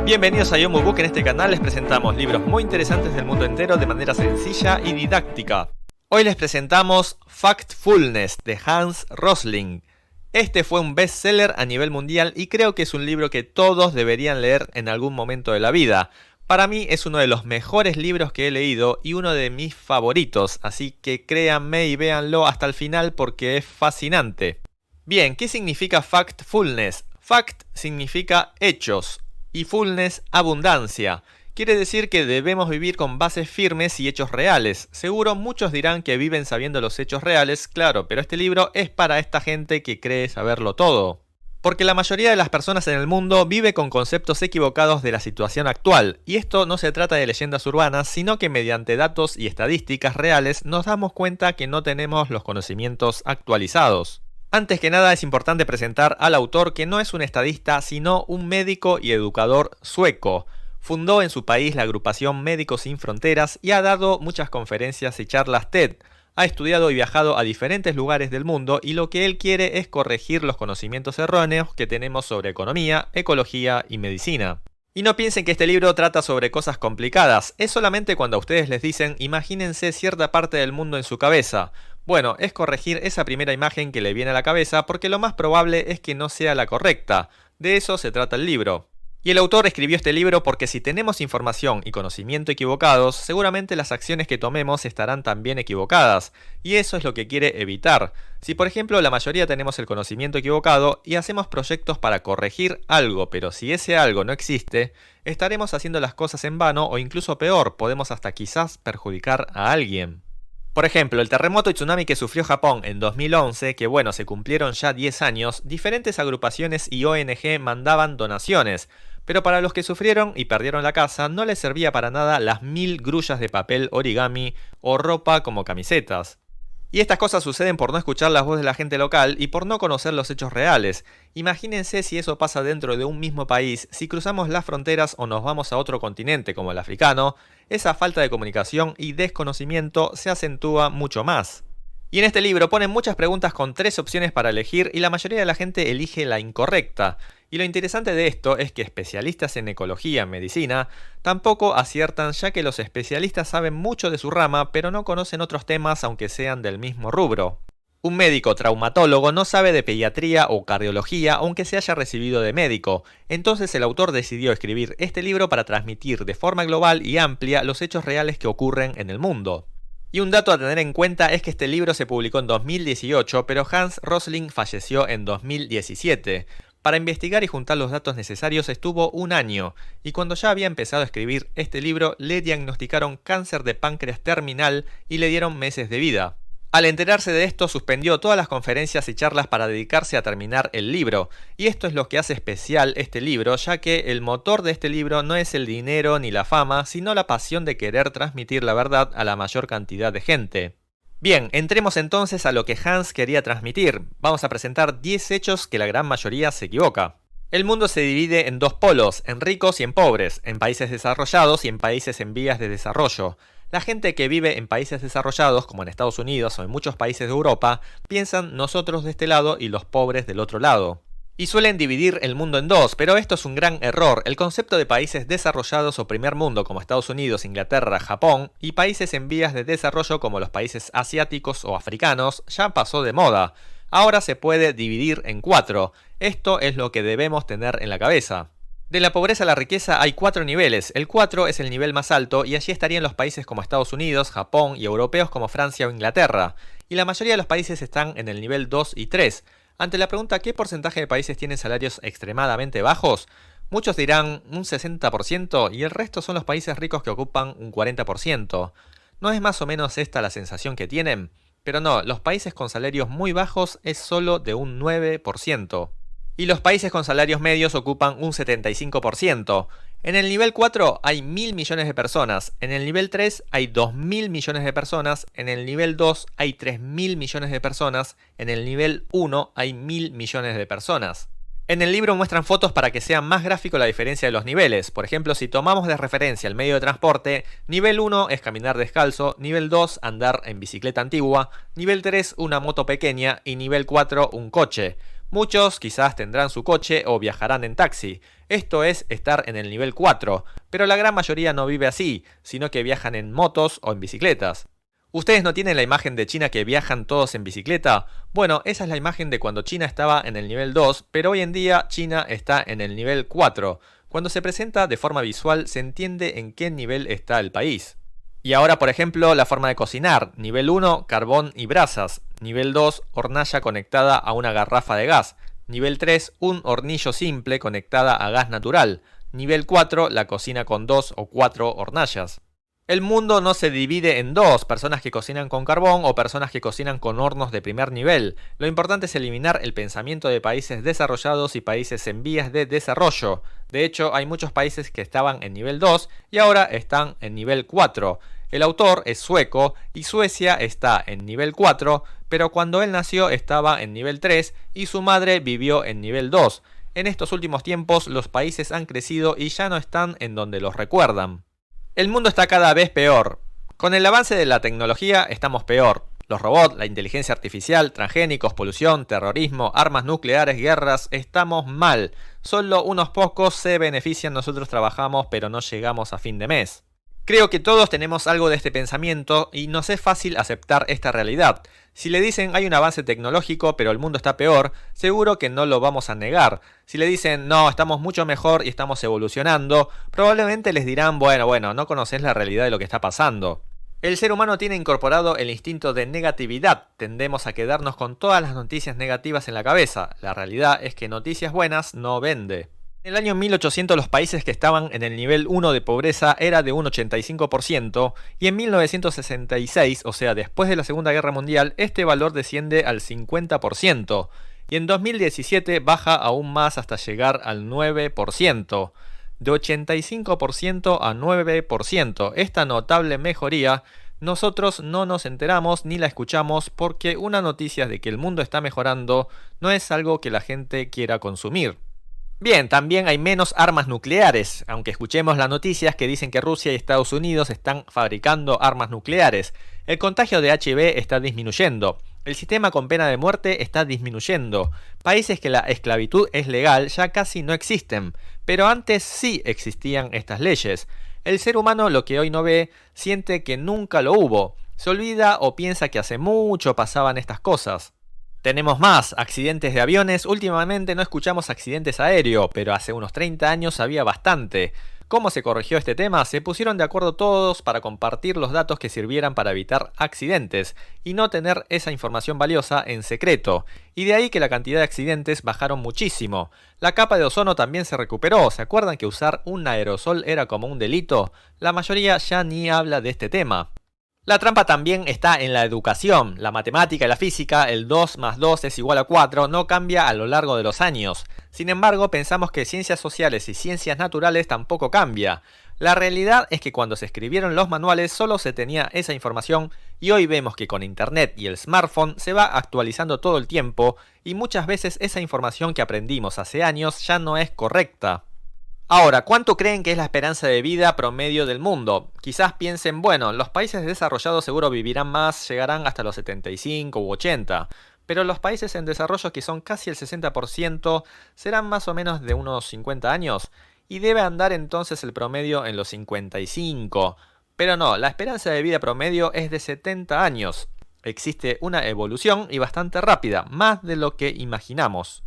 Bienvenidos a Yomu Book. En este canal les presentamos libros muy interesantes del mundo entero de manera sencilla y didáctica. Hoy les presentamos Factfulness de Hans Rosling. Este fue un bestseller a nivel mundial y creo que es un libro que todos deberían leer en algún momento de la vida. Para mí es uno de los mejores libros que he leído y uno de mis favoritos, así que créanme y véanlo hasta el final porque es fascinante. Bien, ¿qué significa Factfulness? Fact significa hechos y fullness abundancia. Quiere decir que debemos vivir con bases firmes y hechos reales. Seguro muchos dirán que viven sabiendo los hechos reales, claro, pero este libro es para esta gente que cree saberlo todo. Porque la mayoría de las personas en el mundo vive con conceptos equivocados de la situación actual, y esto no se trata de leyendas urbanas, sino que mediante datos y estadísticas reales nos damos cuenta que no tenemos los conocimientos actualizados. Antes que nada es importante presentar al autor, que no es un estadista, sino un médico y educador sueco. Fundó en su país la agrupación Médicos Sin Fronteras y ha dado muchas conferencias y charlas TED. Ha estudiado y viajado a diferentes lugares del mundo y lo que él quiere es corregir los conocimientos erróneos que tenemos sobre economía, ecología y medicina. Y no piensen que este libro trata sobre cosas complicadas, es solamente cuando a ustedes les dicen imagínense cierta parte del mundo en su cabeza. Bueno, es corregir esa primera imagen que le viene a la cabeza porque lo más probable es que no sea la correcta. De eso se trata el libro. Y el autor escribió este libro porque si tenemos información y conocimiento equivocados, seguramente las acciones que tomemos estarán también equivocadas, y eso es lo que quiere evitar. Si por ejemplo la mayoría tenemos el conocimiento equivocado y hacemos proyectos para corregir algo, pero si ese algo no existe, estaremos haciendo las cosas en vano o incluso peor, podemos hasta quizás perjudicar a alguien. Por ejemplo, el terremoto y tsunami que sufrió Japón en 2011, que bueno, se cumplieron ya 10 años, diferentes agrupaciones y ONG mandaban donaciones, pero para los que sufrieron y perdieron la casa no les servía para nada las 1000 grullas de papel origami o ropa como camisetas. Y estas cosas suceden por no escuchar la voz de la gente local y por no conocer los hechos reales. Imagínense si eso pasa dentro de un mismo país, si cruzamos las fronteras o nos vamos a otro continente como el africano, esa falta de comunicación y desconocimiento se acentúa mucho más. Y en este libro ponen muchas preguntas con 3 opciones para elegir y la mayoría de la gente elige la incorrecta. Y lo interesante de esto es que especialistas en ecología, medicina, tampoco aciertan, ya que los especialistas saben mucho de su rama pero no conocen otros temas aunque sean del mismo rubro. Un médico traumatólogo no sabe de pediatría o cardiología aunque se haya recibido de médico, entonces el autor decidió escribir este libro para transmitir de forma global y amplia los hechos reales que ocurren en el mundo. Y un dato a tener en cuenta es que este libro se publicó en 2018, pero Hans Rosling falleció en 2017. Para investigar y juntar los datos necesarios estuvo un año, y cuando ya había empezado a escribir este libro le diagnosticaron cáncer de páncreas terminal y le dieron meses de vida. Al enterarse de esto suspendió todas las conferencias y charlas para dedicarse a terminar el libro, y esto es lo que hace especial este libro, ya que el motor de este libro no es el dinero ni la fama, sino la pasión de querer transmitir la verdad a la mayor cantidad de gente. Bien, entremos entonces a lo que Hans quería transmitir. Vamos a presentar 10 hechos que la gran mayoría se equivoca. El mundo se divide en 2 polos, en ricos y en pobres, en países desarrollados y en países en vías de desarrollo. La gente que vive en países desarrollados, como en Estados Unidos o en muchos países de Europa, piensan nosotros de este lado y los pobres del otro lado. Y suelen dividir el mundo en 2, pero esto es un gran error. El concepto de países desarrollados o primer mundo como Estados Unidos, Inglaterra, Japón, y países en vías de desarrollo como los países asiáticos o africanos ya pasó de moda. Ahora se puede dividir en 4. Esto es lo que debemos tener en la cabeza. De la pobreza a la riqueza hay 4 niveles. El 4 es el nivel más alto y allí estarían los países como Estados Unidos, Japón y europeos como Francia o Inglaterra. Y la mayoría de los países están en el nivel 2 y 3. Ante la pregunta ¿qué porcentaje de países tienen salarios extremadamente bajos? Muchos dirán un 60% y el resto son los países ricos que ocupan un 40%. ¿No es más o menos esta la sensación que tienen? Pero no, los países con salarios muy bajos es solo de un 9%. Y los países con salarios medios ocupan un 75%. En el nivel 4 hay 1000 millones de personas, en el nivel 3 hay 2000 millones de personas, en el nivel 2 hay 3000 millones de personas, en el nivel 1 hay 1000 millones de personas. En el libro muestran fotos para que sea más gráfico la diferencia de los niveles. Por ejemplo, si tomamos de referencia el medio de transporte, nivel 1 es caminar descalzo, nivel 2 andar en bicicleta antigua, nivel 3 una moto pequeña y nivel 4 un coche. Muchos quizás tendrán su coche o viajarán en taxi. Esto es estar en el nivel 4, pero la gran mayoría no vive así, sino que viajan en motos o en bicicletas. ¿Ustedes no tienen la imagen de China que viajan todos en bicicleta? Bueno, esa es la imagen de cuando China estaba en el nivel 2, pero hoy en día China está en el nivel 4. Cuando se presenta de forma visual se entiende en qué nivel está el país. Y ahora, por ejemplo, la forma de cocinar. Nivel 1, carbón y brasas. Nivel 2, hornalla conectada a una garrafa de gas. Nivel 3, un hornillo simple conectada a gas natural. Nivel 4, la cocina con 2 o 4 hornallas. El mundo no se divide en dos, personas que cocinan con carbón o personas que cocinan con hornos de primer nivel. Lo importante es eliminar el pensamiento de países desarrollados y países en vías de desarrollo. De hecho, hay muchos países que estaban en nivel 2 y ahora están en nivel 4. El autor es sueco y Suecia está en nivel 4, pero cuando él nació estaba en nivel 3 y su madre vivió en nivel 2. En estos últimos tiempos los países han crecido y ya no están en donde los recuerdan. El mundo está cada vez peor. Con el avance de la tecnología estamos peor. Los robots, la inteligencia artificial, transgénicos, polución, terrorismo, armas nucleares, guerras, estamos mal. Solo unos pocos se benefician, nosotros trabajamos pero no llegamos a fin de mes. Creo que todos tenemos algo de este pensamiento y nos es fácil aceptar esta realidad. Si le dicen hay un avance tecnológico pero el mundo está peor, seguro que no lo vamos a negar. Si le dicen no, estamos mucho mejor y estamos evolucionando, probablemente les dirán bueno, no conoces la realidad de lo que está pasando. El ser humano tiene incorporado el instinto de negatividad, tendemos a quedarnos con todas las noticias negativas en la cabeza. La realidad es que noticias buenas no vende. En el año 1800 los países que estaban en el nivel 1 de pobreza era de un 85% y en 1966, o sea después de la Segunda Guerra Mundial, este valor desciende al 50% y en 2017 baja aún más hasta llegar al 9%. De 85% a 9%, esta notable mejoría nosotros no nos enteramos ni la escuchamos porque una noticia de que el mundo está mejorando no es algo que la gente quiera consumir. Bien, también hay menos armas nucleares, aunque escuchemos las noticias que dicen que Rusia y Estados Unidos están fabricando armas nucleares. El contagio de HIV está disminuyendo. El sistema con pena de muerte está disminuyendo. Países que la esclavitud es legal ya casi no existen, pero antes sí existían estas leyes. El ser humano lo que hoy no ve, siente que nunca lo hubo. Se olvida o piensa que hace mucho pasaban estas cosas. Tenemos más accidentes de aviones. Últimamente no escuchamos accidentes aéreos, pero hace unos 30 años había bastante. ¿Cómo se corrigió este tema? Se pusieron de acuerdo todos para compartir los datos que sirvieran para evitar accidentes y no tener esa información valiosa en secreto. Y de ahí que la cantidad de accidentes bajaron muchísimo. La capa de ozono también se recuperó. ¿Se acuerdan que usar un aerosol era como un delito? La mayoría ya ni habla de este tema. La trampa también está en la educación. La matemática y la física, el 2 más 2 es igual a 4, no cambia a lo largo de los años. Sin embargo, pensamos que ciencias sociales y ciencias naturales tampoco cambia. La realidad es que cuando se escribieron los manuales solo se tenía esa información y hoy vemos que con internet y el smartphone se va actualizando todo el tiempo y muchas veces esa información que aprendimos hace años ya no es correcta. Ahora, ¿cuánto creen que es la esperanza de vida promedio del mundo? Quizás piensen, bueno, los países desarrollados seguro vivirán más, llegarán hasta los 75 u 80, pero los países en desarrollo, que son casi el 60%, serán más o menos de unos 50 años, y debe andar entonces el promedio en los 55. Pero no, la esperanza de vida promedio es de 70 años. Existe una evolución y bastante rápida, más de lo que imaginamos.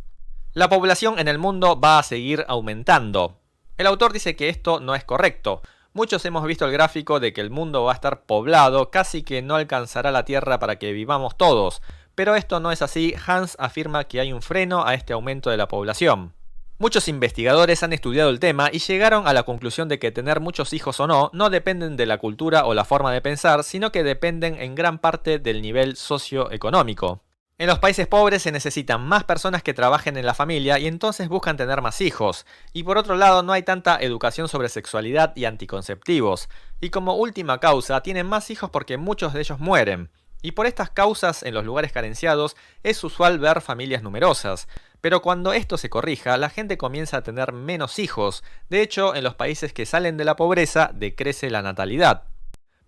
La población en el mundo va a seguir aumentando. El autor dice que esto no es correcto. Muchos hemos visto el gráfico de que el mundo va a estar poblado, casi que no alcanzará la Tierra para que vivamos todos. Pero esto no es así. Hans afirma que hay un freno a este aumento de la población. Muchos investigadores han estudiado el tema y llegaron a la conclusión de que tener muchos hijos o no dependen de la cultura o la forma de pensar, sino que dependen en gran parte del nivel socioeconómico. En los países pobres se necesitan más personas que trabajen en la familia y entonces buscan tener más hijos. Y por otro lado no hay tanta educación sobre sexualidad y anticonceptivos. Y como última causa tienen más hijos porque muchos de ellos mueren. Y por estas causas en los lugares carenciados es usual ver familias numerosas. Pero cuando esto se corrija, la gente comienza a tener menos hijos. De hecho, en los países que salen de la pobreza decrece la natalidad.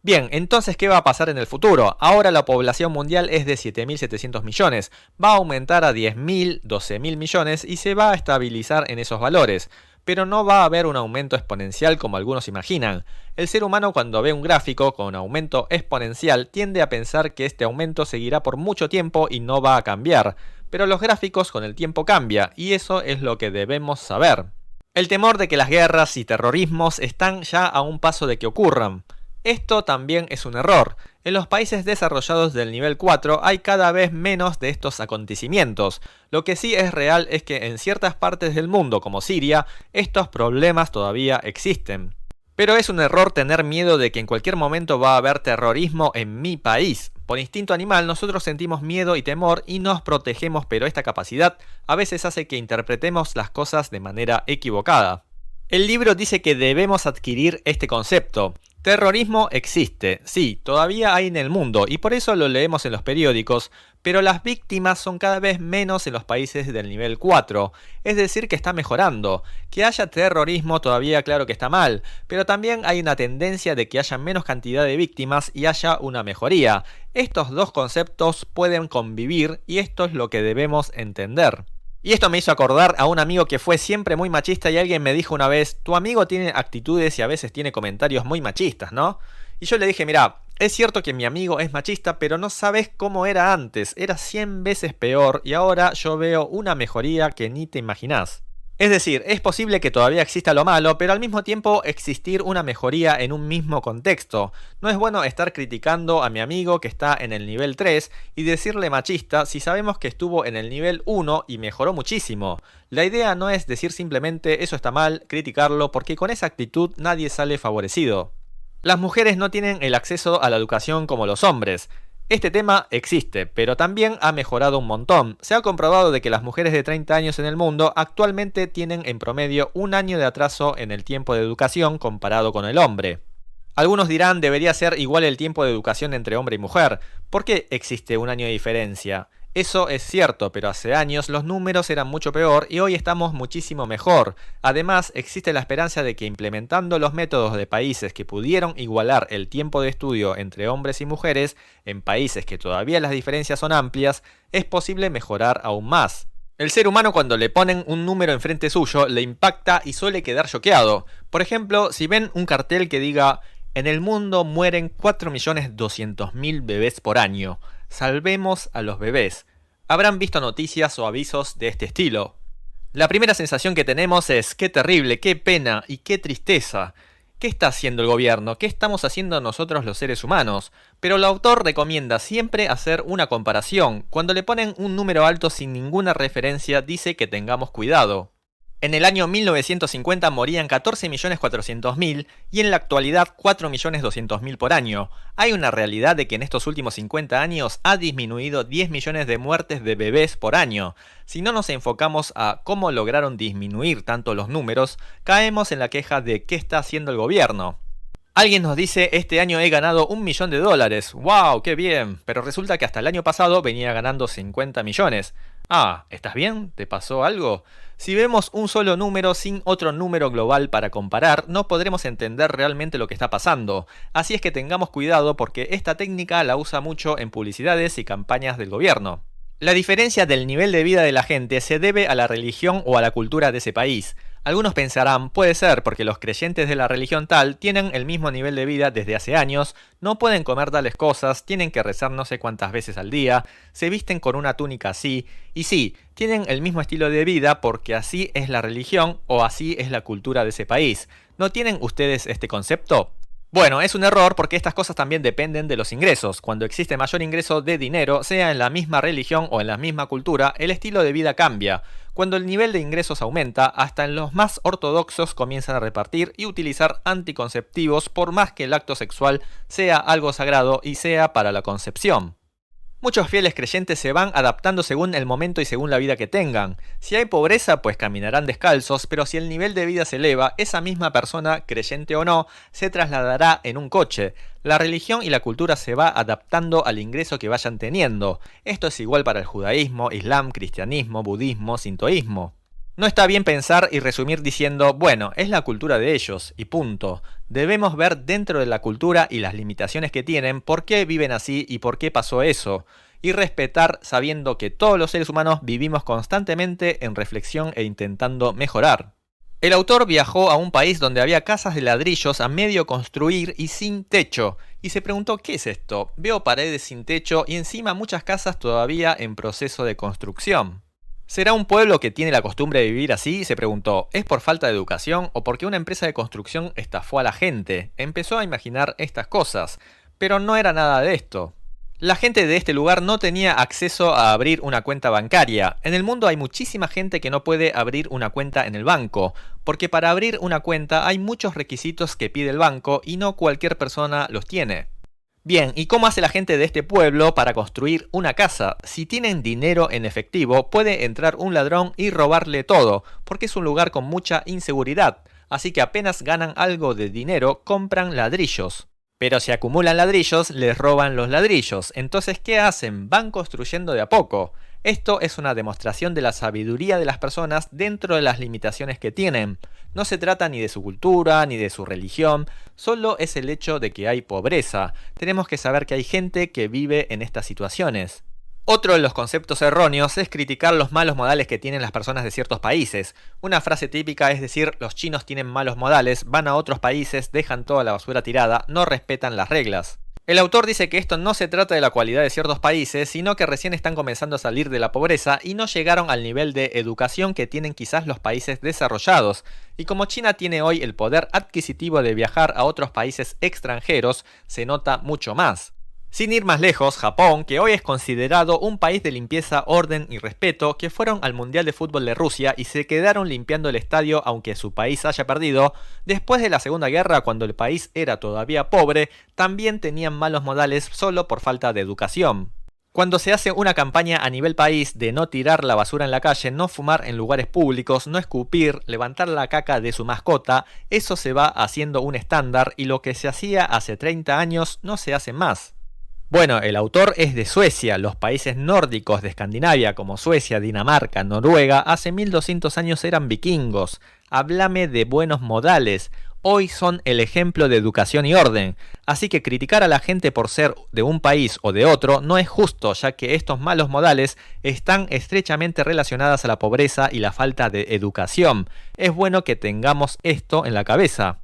Bien, entonces, ¿qué va a pasar en el futuro? Ahora la población mundial es de 7.700 millones, va a aumentar a 10.000, 12.000 millones y se va a estabilizar en esos valores. Pero no va a haber un aumento exponencial como algunos imaginan. El ser humano cuando ve un gráfico con aumento exponencial tiende a pensar que este aumento seguirá por mucho tiempo y no va a cambiar. Pero los gráficos con el tiempo cambian y eso es lo que debemos saber. El temor de que las guerras y terrorismos están ya a un paso de que ocurran. Esto también es un error. En los países desarrollados del nivel 4 hay cada vez menos de estos acontecimientos. Lo que sí es real es que en ciertas partes del mundo, como Siria, estos problemas todavía existen. Pero es un error tener miedo de que en cualquier momento va a haber terrorismo en mi país. Por instinto animal nosotros sentimos miedo y temor y nos protegemos, pero esta capacidad a veces hace que interpretemos las cosas de manera equivocada. El libro dice que debemos adquirir este concepto. Terrorismo existe, sí, todavía hay en el mundo y por eso lo leemos en los periódicos, pero las víctimas son cada vez menos en los países del nivel 4, es decir que está mejorando. Que haya terrorismo todavía claro que está mal, pero también hay una tendencia de que haya menos cantidad de víctimas y haya una mejoría. Estos dos conceptos pueden convivir y esto es lo que debemos entender. Y esto me hizo acordar a un amigo que fue siempre muy machista y alguien me dijo una vez, tu amigo tiene actitudes y a veces tiene comentarios muy machistas, ¿no? Y yo le dije, mira, es cierto que mi amigo es machista, pero no sabes cómo era antes, era 100 veces peor y ahora yo veo una mejoría que ni te imaginás. Es decir, es posible que todavía exista lo malo, pero al mismo tiempo existir una mejoría en un mismo contexto. No es bueno estar criticando a mi amigo que está en el nivel 3 y decirle machista si sabemos que estuvo en el nivel 1 y mejoró muchísimo. La idea no es decir simplemente eso está mal, criticarlo, porque con esa actitud nadie sale favorecido. Las mujeres no tienen el acceso a la educación como los hombres. Este tema existe, pero también ha mejorado un montón. Se ha comprobado de que las mujeres de 30 años en el mundo actualmente tienen en promedio un año de atraso en el tiempo de educación comparado con el hombre. Algunos dirán debería ser igual el tiempo de educación entre hombre y mujer. ¿Por qué existe un año de diferencia? Eso es cierto, pero hace años los números eran mucho peor y hoy estamos muchísimo mejor. Además, existe la esperanza de que implementando los métodos de países que pudieron igualar el tiempo de estudio entre hombres y mujeres, en países que todavía las diferencias son amplias, es posible mejorar aún más. El ser humano cuando le ponen un número enfrente suyo le impacta y suele quedar choqueado. Por ejemplo, si ven un cartel que diga en el mundo mueren 4.200.000 bebés por año. Salvemos a los bebés. Habrán visto noticias o avisos de este estilo. La primera sensación que tenemos es qué terrible, qué pena y qué tristeza. ¿Qué está haciendo el gobierno? ¿Qué estamos haciendo nosotros los seres humanos? Pero el autor recomienda siempre hacer una comparación. Cuando le ponen un número alto sin ninguna referencia dice que tengamos cuidado. En el año 1950 morían 14.400.000 y en la actualidad 4.200.000 por año. Hay una realidad de que en estos últimos 50 años ha disminuido 10 millones de muertes de bebés por año. Si no nos enfocamos a cómo lograron disminuir tanto los números, caemos en la queja de qué está haciendo el gobierno. Alguien nos dice, este año he ganado $1 millón. ¡Wow! ¡Qué bien! Pero resulta que hasta el año pasado venía ganando 50 millones. Ah, ¿estás bien? ¿Te pasó algo? Si vemos un solo número sin otro número global para comparar, no podremos entender realmente lo que está pasando. Así es que tengamos cuidado porque esta técnica la usa mucho en publicidades y campañas del gobierno. La diferencia del nivel de vida de la gente se debe a la religión o a la cultura de ese país. Algunos pensarán, puede ser porque los creyentes de la religión tal tienen el mismo nivel de vida desde hace años, no pueden comer tales cosas, tienen que rezar no sé cuántas veces al día, se visten con una túnica así, y sí, tienen el mismo estilo de vida porque así es la religión o así es la cultura de ese país. ¿No tienen ustedes este concepto? Bueno, es un error porque estas cosas también dependen de los ingresos. Cuando existe mayor ingreso de dinero, sea en la misma religión o en la misma cultura, el estilo de vida cambia. Cuando el nivel de ingresos aumenta, hasta en los más ortodoxos comienzan a repartir y utilizar anticonceptivos por más que el acto sexual sea algo sagrado y sea para la concepción. Muchos fieles creyentes se van adaptando según el momento y según la vida que tengan. Si hay pobreza, pues caminarán descalzos, pero si el nivel de vida se eleva, esa misma persona, creyente o no, se trasladará en un coche. La religión y la cultura se va adaptando al ingreso que vayan teniendo. Esto es igual para el judaísmo, islam, cristianismo, budismo, sintoísmo. No está bien pensar y resumir diciendo, bueno, es la cultura de ellos, y punto. Debemos ver dentro de la cultura y las limitaciones que tienen, por qué viven así y por qué pasó eso, y respetar sabiendo que todos los seres humanos vivimos constantemente en reflexión e intentando mejorar. El autor viajó a un país donde había casas de ladrillos a medio construir y sin techo, y se preguntó ¿qué es esto? Veo paredes sin techo y encima muchas casas todavía en proceso de construcción. ¿Será un pueblo que tiene la costumbre de vivir así? Se preguntó. ¿Es por falta de educación o porque una empresa de construcción estafó a la gente? Empezó a imaginar estas cosas, pero no era nada de esto. La gente de este lugar no tenía acceso a abrir una cuenta bancaria. En el mundo hay muchísima gente que no puede abrir una cuenta en el banco, porque para abrir una cuenta hay muchos requisitos que pide el banco y no cualquier persona los tiene. Bien, ¿y cómo hace la gente de este pueblo para construir una casa? Si tienen dinero en efectivo, puede entrar un ladrón y robarle todo, porque es un lugar con mucha inseguridad, así que apenas ganan algo de dinero, compran ladrillos. Pero si acumulan ladrillos, les roban los ladrillos. Entonces, ¿qué hacen? Van construyendo de a poco. Esto es una demostración de la sabiduría de las personas dentro de las limitaciones que tienen. No se trata ni de su cultura, ni de su religión, solo es el hecho de que hay pobreza. Tenemos que saber que hay gente que vive en estas situaciones. Otro de los conceptos erróneos es criticar los malos modales que tienen las personas de ciertos países. Una frase típica es decir, los chinos tienen malos modales, van a otros países, dejan toda la basura tirada, no respetan las reglas. El autor dice que esto no se trata de la cualidad de ciertos países, sino que recién están comenzando a salir de la pobreza y no llegaron al nivel de educación que tienen quizás los países desarrollados. Y como China tiene hoy el poder adquisitivo de viajar a otros países extranjeros, se nota mucho más. Sin ir más lejos, Japón, que hoy es considerado un país de limpieza, orden y respeto, que fueron al Mundial de Fútbol de Rusia y se quedaron limpiando el estadio aunque su país haya perdido, después de la Segunda Guerra cuando el país era todavía pobre, también tenían malos modales solo por falta de educación. Cuando se hace una campaña a nivel país de no tirar la basura en la calle, no fumar en lugares públicos, no escupir, levantar la caca de su mascota, eso se va haciendo un estándar y lo que se hacía hace 30 años no se hace más. Bueno, el autor es de Suecia, los países nórdicos de Escandinavia como Suecia, Dinamarca, Noruega, hace 1200 años eran vikingos. Háblame de buenos modales, hoy son el ejemplo de educación y orden, así que criticar a la gente por ser de un país o de otro no es justo, ya que estos malos modales están estrechamente relacionados a la pobreza y la falta de educación. Es bueno que tengamos esto en la cabeza.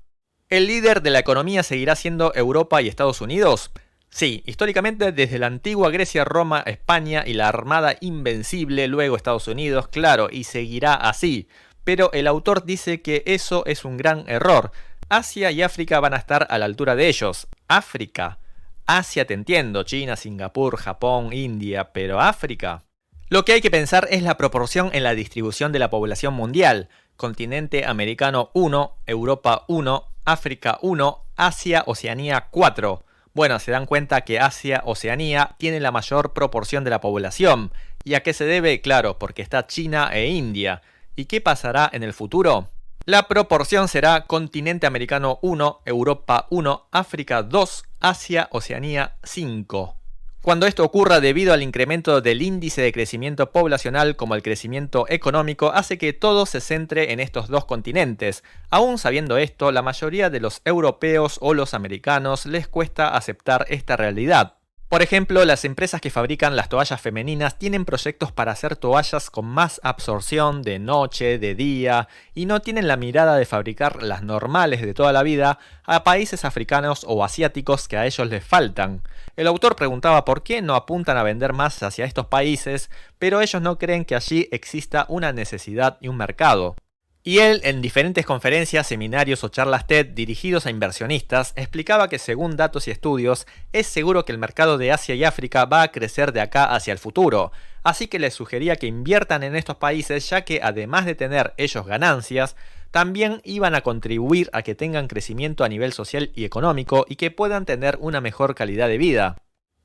¿El líder de la economía seguirá siendo Europa y Estados Unidos? Sí, históricamente desde la antigua Grecia, Roma, España y la Armada Invencible, luego Estados Unidos, claro, y seguirá así. Pero el autor dice que eso es un gran error. Asia y África van a estar a la altura de ellos. África. Asia te entiendo, China, Singapur, Japón, India, pero África. Lo que hay que pensar es la proporción en la distribución de la población mundial. Continente americano 1, Europa 1, África 1, Asia, Oceanía 4. Bueno, se dan cuenta que Asia, Oceanía tiene la mayor proporción de la población. ¿Y a qué se debe? Claro, porque está China e India. ¿Y qué pasará en el futuro? La proporción será continente americano 1, Europa 1, África 2, Asia, Oceanía 5. Cuando esto ocurra debido al incremento del índice de crecimiento poblacional como el crecimiento económico hace que todo se centre en estos dos continentes. Aún sabiendo esto, la mayoría de los europeos o los americanos les cuesta aceptar esta realidad. Por ejemplo, las empresas que fabrican las toallas femeninas tienen proyectos para hacer toallas con más absorción de noche, de día, y no tienen la mirada de fabricar las normales de toda la vida a países africanos o asiáticos que a ellos les faltan. El autor preguntaba por qué no apuntan a vender más hacia estos países, pero ellos no creen que allí exista una necesidad y un mercado. Y él, en diferentes conferencias, seminarios o charlas TED dirigidos a inversionistas, explicaba que según datos y estudios, es seguro que el mercado de Asia y África va a crecer de acá hacia el futuro, así que les sugería que inviertan en estos países ya que además de tener ellos ganancias, también iban a contribuir a que tengan crecimiento a nivel social y económico y que puedan tener una mejor calidad de vida.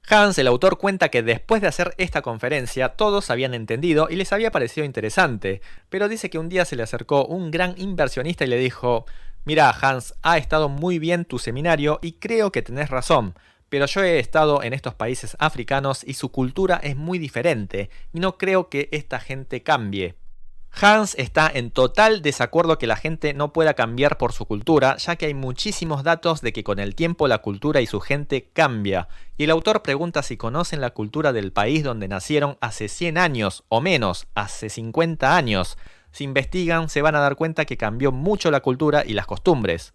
Hans, el autor, cuenta que después de hacer esta conferencia todos habían entendido y les había parecido interesante, pero dice que un día se le acercó un gran inversionista y le dijo: «Mira, Hans, ha estado muy bien tu seminario y creo que tenés razón, pero yo he estado en estos países africanos y su cultura es muy diferente y no creo que esta gente cambie». Hans está en total desacuerdo que la gente no pueda cambiar por su cultura, ya que hay muchísimos datos de que con el tiempo la cultura y su gente cambia. Y el autor pregunta si conocen la cultura del país donde nacieron hace 100 años o menos, hace 50 años. Si investigan, se van a dar cuenta que cambió mucho la cultura y las costumbres.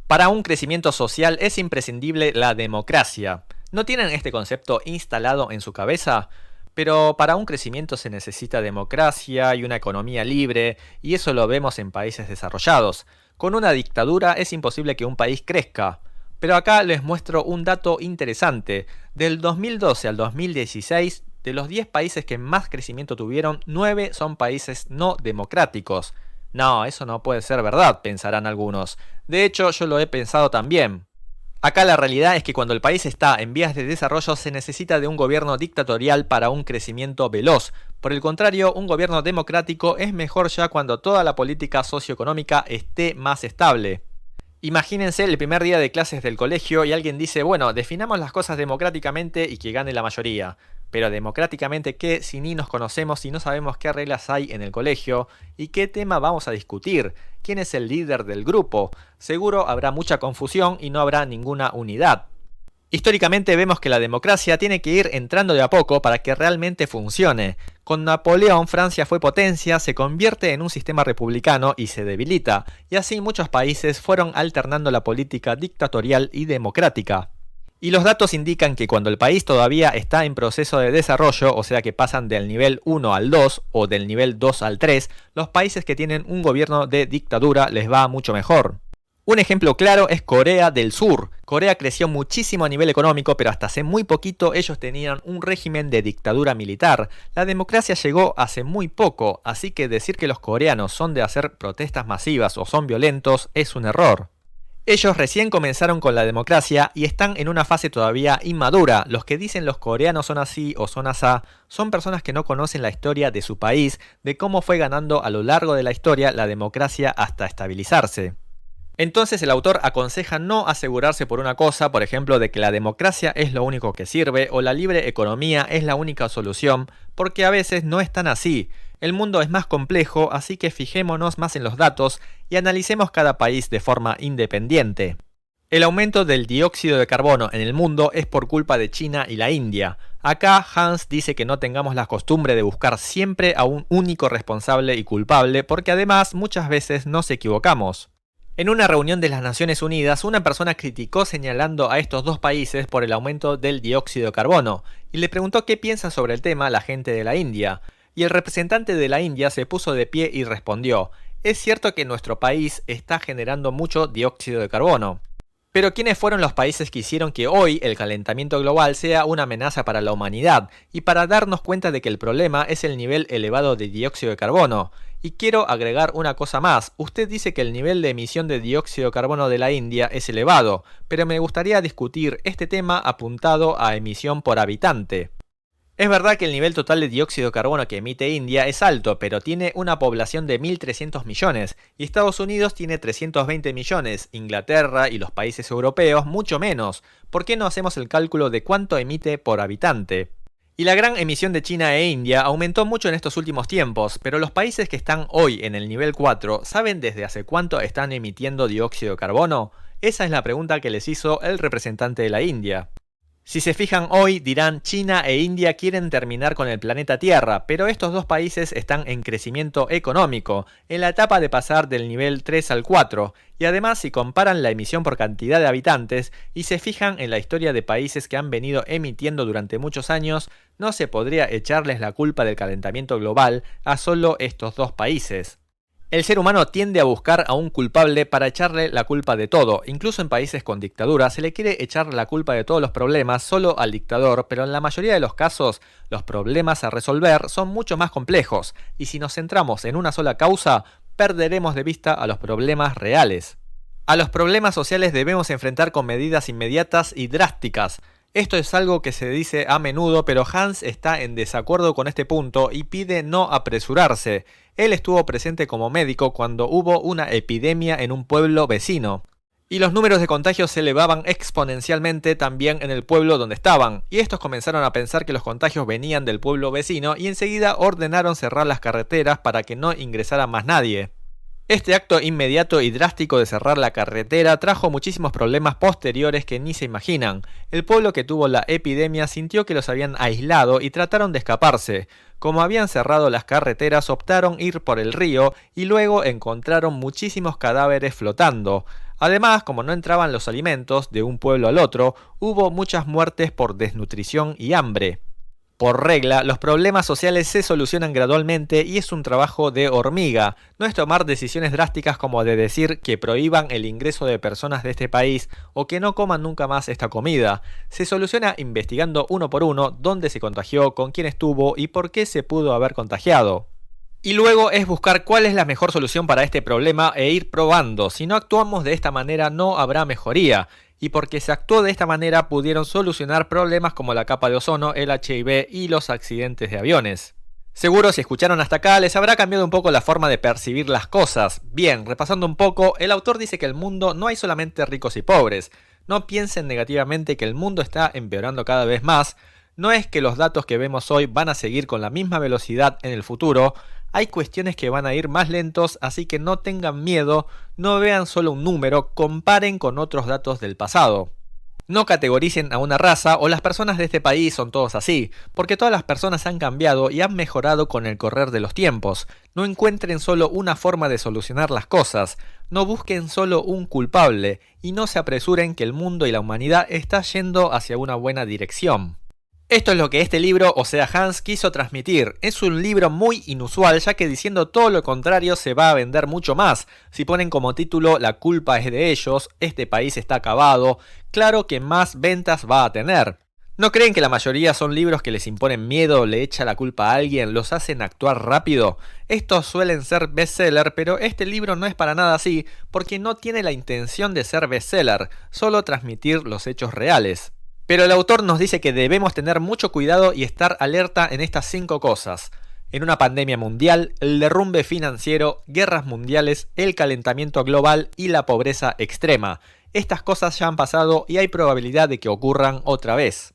Para un crecimiento social es imprescindible la democracia. ¿No tienen este concepto instalado en su cabeza? Pero para un crecimiento se necesita democracia y una economía libre, y eso lo vemos en países desarrollados. Con una dictadura es imposible que un país crezca. Pero acá les muestro un dato interesante. Del 2012 al 2016, de los 10 países que más crecimiento tuvieron, 9 son países no democráticos. No, eso no puede ser verdad, pensarán algunos. De hecho, yo lo he pensado también. Acá la realidad es que cuando el país está en vías de desarrollo se necesita de un gobierno dictatorial para un crecimiento veloz. Por el contrario, un gobierno democrático es mejor ya cuando toda la política socioeconómica esté más estable. Imagínense el primer día de clases del colegio y alguien dice, bueno, definamos las cosas democráticamente y que gane la mayoría. Pero democráticamente, ¿qué si ni nos conocemos y no sabemos qué reglas hay en el colegio? ¿Y qué tema vamos a discutir? ¿Quién es el líder del grupo? Seguro habrá mucha confusión y no habrá ninguna unidad. Históricamente vemos que la democracia tiene que ir entrando de a poco para que realmente funcione. Con Napoleón, Francia fue potencia, se convierte en un sistema republicano y se debilita, y así muchos países fueron alternando la política dictatorial y democrática. Y los datos indican que cuando el país todavía está en proceso de desarrollo, o sea que pasan del nivel 1 al 2 o del nivel 2 al 3, los países que tienen un gobierno de dictadura les va mucho mejor. Un ejemplo claro es Corea del Sur. Corea creció muchísimo a nivel económico, pero hasta hace muy poquito ellos tenían un régimen de dictadura militar. La democracia llegó hace muy poco, así que decir que los coreanos son de hacer protestas masivas o son violentos es un error. Ellos recién comenzaron con la democracia y están en una fase todavía inmadura. Los que dicen los coreanos son así o son asá son personas que no conocen la historia de su país, de cómo fue ganando a lo largo de la historia la democracia hasta estabilizarse. Entonces el autor aconseja no asegurarse por una cosa, por ejemplo, de que la democracia es lo único que sirve o la libre economía es la única solución, porque a veces no es tan así. El mundo es más complejo, así que fijémonos más en los datos y analicemos cada país de forma independiente. El aumento del dióxido de carbono en el mundo es por culpa de China y la India. Acá Hans dice que no tengamos la costumbre de buscar siempre a un único responsable y culpable, porque además muchas veces nos equivocamos. En una reunión de las Naciones Unidas, una persona criticó señalando a estos dos países por el aumento del dióxido de carbono, y le preguntó qué piensa sobre el tema la gente de la India. Y el representante de la India se puso de pie y respondió: es cierto que nuestro país está generando mucho dióxido de carbono. Pero ¿quiénes fueron los países que hicieron que hoy el calentamiento global sea una amenaza para la humanidad? Y para darnos cuenta de que el problema es el nivel elevado de dióxido de carbono. Y quiero agregar una cosa más. Usted dice que el nivel de emisión de dióxido de carbono de la India es elevado, pero me gustaría discutir este tema apuntado a emisión por habitante. Es verdad que el nivel total de dióxido de carbono que emite India es alto, pero tiene una población de 1.300 millones, y Estados Unidos tiene 320 millones, Inglaterra y los países europeos mucho menos. ¿Por qué no hacemos el cálculo de cuánto emite por habitante? Y la gran emisión de China e India aumentó mucho en estos últimos tiempos, pero los países que están hoy en el nivel 4, ¿saben desde hace cuánto están emitiendo dióxido de carbono? Esa es la pregunta que les hizo el representante de la India. Si se fijan hoy, dirán China e India quieren terminar con el planeta Tierra, pero estos dos países están en crecimiento económico, en la etapa de pasar del nivel 3 al 4, y además si comparan la emisión por cantidad de habitantes y se fijan en la historia de países que han venido emitiendo durante muchos años, no se podría echarles la culpa del calentamiento global a solo estos dos países. El ser humano tiende a buscar a un culpable para echarle la culpa de todo. Incluso en países con dictadura se le quiere echar la culpa de todos los problemas solo al dictador, pero en la mayoría de los casos los problemas a resolver son mucho más complejos, y si nos centramos en una sola causa, perderemos de vista a los problemas reales. A los problemas sociales debemos enfrentar con medidas inmediatas y drásticas. Esto es algo que se dice a menudo, pero Hans está en desacuerdo con este punto y pide no apresurarse. Él estuvo presente como médico cuando hubo una epidemia en un pueblo vecino. Y los números de contagios se elevaban exponencialmente también en el pueblo donde estaban, y estos comenzaron a pensar que los contagios venían del pueblo vecino y enseguida ordenaron cerrar las carreteras para que no ingresara más nadie. Este acto inmediato y drástico de cerrar la carretera trajo muchísimos problemas posteriores que ni se imaginan. El pueblo que tuvo la epidemia sintió que los habían aislado y trataron de escaparse. Como habían cerrado las carreteras, optaron ir por el río y luego encontraron muchísimos cadáveres flotando. Además, como no entraban los alimentos de un pueblo al otro, hubo muchas muertes por desnutrición y hambre. Por regla, los problemas sociales se solucionan gradualmente y es un trabajo de hormiga. No es tomar decisiones drásticas como de decir que prohíban el ingreso de personas de este país o que no coman nunca más esta comida. Se soluciona investigando uno por uno dónde se contagió, con quién estuvo y por qué se pudo haber contagiado. Y luego es buscar cuál es la mejor solución para este problema e ir probando. Si no actuamos de esta manera no habrá mejoría. Y porque se actuó de esta manera pudieron solucionar problemas como la capa de ozono, el HIV y los accidentes de aviones. Seguro si escucharon hasta acá les habrá cambiado un poco la forma de percibir las cosas. Bien, repasando un poco, el autor dice que el mundo no hay solamente ricos y pobres. No piensen negativamente que el mundo está empeorando cada vez más. No es que los datos que vemos hoy van a seguir con la misma velocidad en el futuro. Hay cuestiones que van a ir más lentos, así que no tengan miedo, no vean solo un número, comparen con otros datos del pasado. No categoricen a una raza o las personas de este país son todos así, porque todas las personas han cambiado y han mejorado con el correr de los tiempos. No encuentren solo una forma de solucionar las cosas, no busquen solo un culpable y no se apresuren que el mundo y la humanidad está yendo hacia una buena dirección. Esto es lo que este libro, o sea Hans, quiso transmitir. Es un libro muy inusual, ya que diciendo todo lo contrario se va a vender mucho más. Si ponen como título "La culpa es de ellos", este país está acabado, claro que más ventas va a tener. ¿No creen que la mayoría son libros que les imponen miedo, le echa la culpa a alguien, los hacen actuar rápido? Estos suelen ser bestseller, pero este libro no es para nada así, porque no tiene la intención de ser bestseller, solo transmitir los hechos reales. Pero el autor nos dice que debemos tener mucho cuidado y estar alerta en estas 5 cosas. En una pandemia mundial, el derrumbe financiero, guerras mundiales, el calentamiento global y la pobreza extrema. Estas cosas ya han pasado y hay probabilidad de que ocurran otra vez.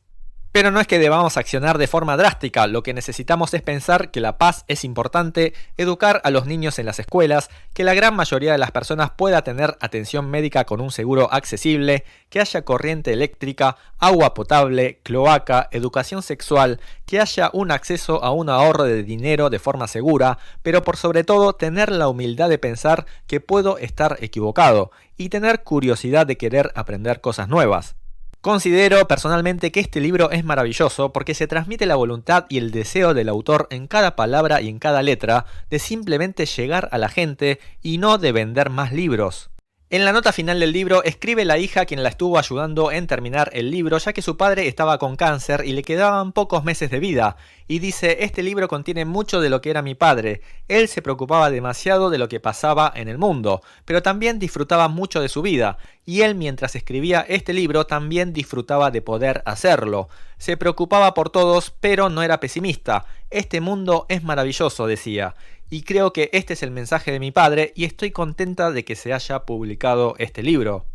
Pero no es que debamos accionar de forma drástica, lo que necesitamos es pensar que la paz es importante, educar a los niños en las escuelas, que la gran mayoría de las personas pueda tener atención médica con un seguro accesible, que haya corriente eléctrica, agua potable, cloaca, educación sexual, que haya un acceso a un ahorro de dinero de forma segura, pero por sobre todo tener la humildad de pensar que puedo estar equivocado y tener curiosidad de querer aprender cosas nuevas. Considero personalmente que este libro es maravilloso porque se transmite la voluntad y el deseo del autor en cada palabra y en cada letra de simplemente llegar a la gente y no de vender más libros. En la nota final del libro escribe la hija quien la estuvo ayudando en terminar el libro, ya que su padre estaba con cáncer y le quedaban pocos meses de vida, y dice: "Este libro contiene mucho de lo que era mi padre. Él se preocupaba demasiado de lo que pasaba en el mundo, pero también disfrutaba mucho de su vida, y él mientras escribía este libro también disfrutaba de poder hacerlo. Se preocupaba por todos, pero no era pesimista. Este mundo es maravilloso", decía. Y creo que este es el mensaje de mi padre y estoy contenta de que se haya publicado este libro.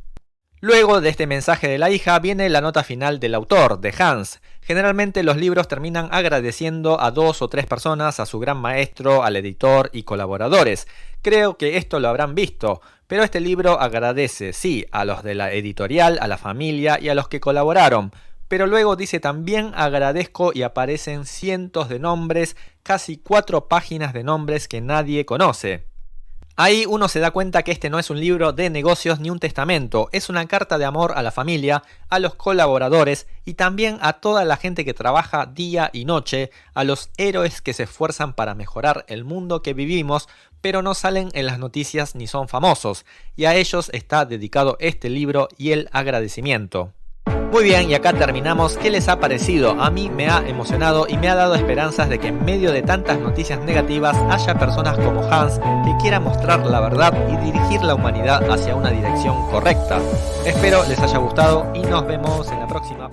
Luego de este mensaje de la hija viene la nota final del autor, de Hans. Generalmente los libros terminan agradeciendo a 2 o 3 personas, a su gran maestro, al editor y colaboradores. Creo que esto lo habrán visto, pero este libro agradece, sí, a los de la editorial, a la familia y a los que colaboraron. Pero luego dice también agradezco y aparecen cientos de nombres, casi 4 páginas de nombres que nadie conoce. Ahí uno se da cuenta que este no es un libro de negocios ni un testamento, es una carta de amor a la familia, a los colaboradores y también a toda la gente que trabaja día y noche, a los héroes que se esfuerzan para mejorar el mundo que vivimos, pero no salen en las noticias ni son famosos, y a ellos está dedicado este libro y el agradecimiento. Muy bien, y acá terminamos. ¿Qué les ha parecido? A mí me ha emocionado y me ha dado esperanzas de que en medio de tantas noticias negativas haya personas como Hans que quieran mostrar la verdad y dirigir la humanidad hacia una dirección correcta. Espero les haya gustado y nos vemos en la próxima.